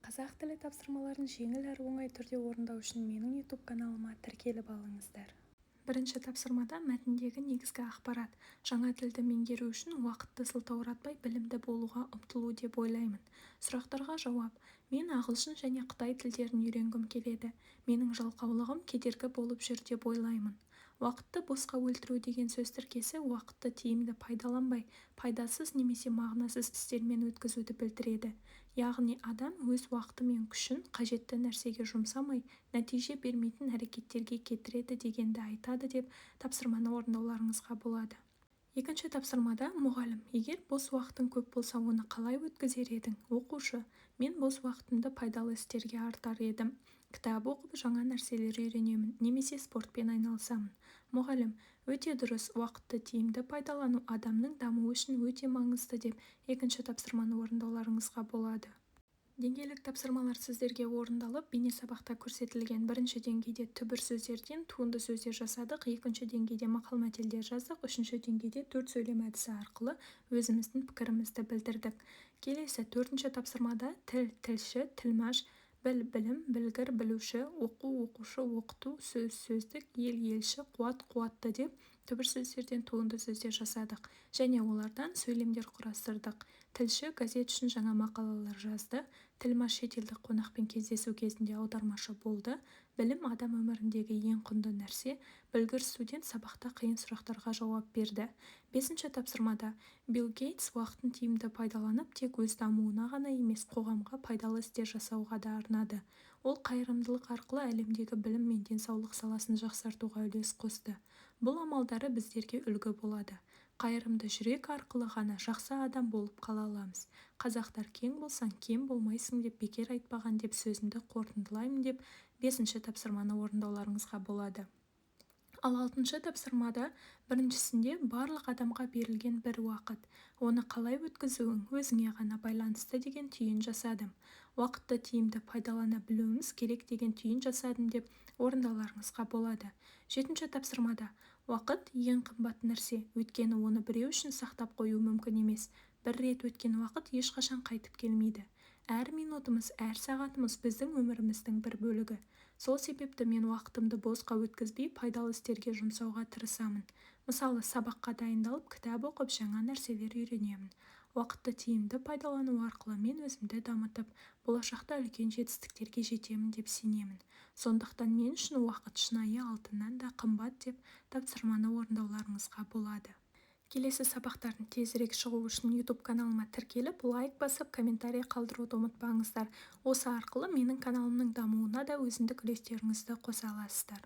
қазақ тілі тапсырмаларын жеңіл әрі оңай түрде орындау үшін менің YouTube каналыма тіркеліп алыңыздар. Бірінші тапсырмада мәтіндегі негізгі ақпарат. Жаңа тілді меңгеру үшін уақытты сылтауратпай білімді болуға ұмтылу деп ойлаймын. Сұрақтарға жауап. Мен ағылшын және қытай тілдерін үйренгім келеді. Менің жалқаулығым кедергі болып жүр деп ойлаймын. Уақытты босқа өлтіру деген сөз тіркесі уақытты тиімді пайдаланбай, пайдасыз немесе мағынасыз істермен өткізуді білдіреді. Яғни адам өз уақыты мен күшін қажетті нәрсеге жұмсамай, нәтиже бермейтін әрекеттерге кетіреді дегенді айтады деп тапсырманы орындауларыңызға болады. Екінші тапсырмада мұғалім: егер бос уақытың көп болса, оны қалай өткізер едің? Оқушы: мен бос уақытымды пайдалы істерге артар едім. Кітап оқып, жаңа нәрселер үйренемін, немесе спортпен айналысамын. Мұғалім: өте дұрыс, уақытты тиімді пайдалану адамның дамуы үшін өте маңызды деп екінші тапсырманы орындауларыңызға болады. Деңгейлік тапсырмалар сіздерге орындалып, бейнесабақта көрсетілген. Бірінші деңгейде түбір сөздерден туынды сөздер жасадық, екінші деңгейде мақал-мәтелдер жаздық, үшінші деңгейде төрт сөйлем әдісі арқылы өзіміздің пікірімізді білдірдік. Келесі төртінші тапсырмада тіл, тілші, тілмаш, біл, білім, білгір, білуші, оқу, оқушы, оқыту, сөз, сөздік, ел, елші, қуат, қуатты деп түбір сөздерден туынды сөздер жасадық және олардан сөйлемдер құрастырдық. Тілші газет үшін жаңа мақалалар жазды, тілмаш шетелдік қонақпен кездесу кезінде аудармашы болды, білім адам өміріндегі ең құнды нәрсе, білгір студент сабақта қиын сұрақтарға жауап берді. Бесінші тапсырмада Билл Гейтс уақытын тиімді пайдаланып, тек өз дамуына ғана емес, қоғамға пайдалы істер жасауға да арнады. Ол қайырымдылық арқылы әлемдегі білім мен денсаулық саласын жақсартуға үлес қосты. Бұл амалдары біздерге үлгі болады. Қайырымды жүрек арқылы ғана жақсы адам болып қала аламыз. Қазақтар кең болсаң, кем болмайсың деп бекер айтпаған деп сөзімді қорытындылаймын деп бесінші тапсырманы орындауларыңызға болады. Ал алтыншы тапсырмада біріншісінде барлық адамға берілген бір уақыт. Оны қалай өткізуің өзіңе ғана байланысты деген түйін жасадым. Уақытты тиімді пайдалана білуіміз керек деген түйін жасадым деп орындауларыңызға болады. Жетінші тапсырмада уақыт ең қымбат нәрсе, өйткені оны біреу үшін сақтап қою мүмкін емес. Бір рет өткен уақыт ешқашан қайтып келмейді. Әр минутымыз, әр сағатымыз біздің өміріміздің бір бөлігі. Сол себепті мен уақытымды босқа өткізбей, пайдалы істерге жұмсауға тырысамын. Мысалы, сабаққа дайындалып, кітап оқып, жаңа нәрселер үйренемін. Уақытты тиімді пайдалану арқылы мен өзімді дамытып, болашақта үлкен жетістіктерге жетемін деп сенемін. Сондықтан мен үшін уақыт шынайы алтыннан да қымбат деп тапсырманы орындауларыңызға болады. Келесі сабақтардың тезірек шығу үшін YouTube каналыма тіркеліп, лайк басып, комментарий қалдыруды ұмытпаңыздар. Осы арқылы менің каналымның дамуына да өзіндік үлестеріңізді қоса аласыздар.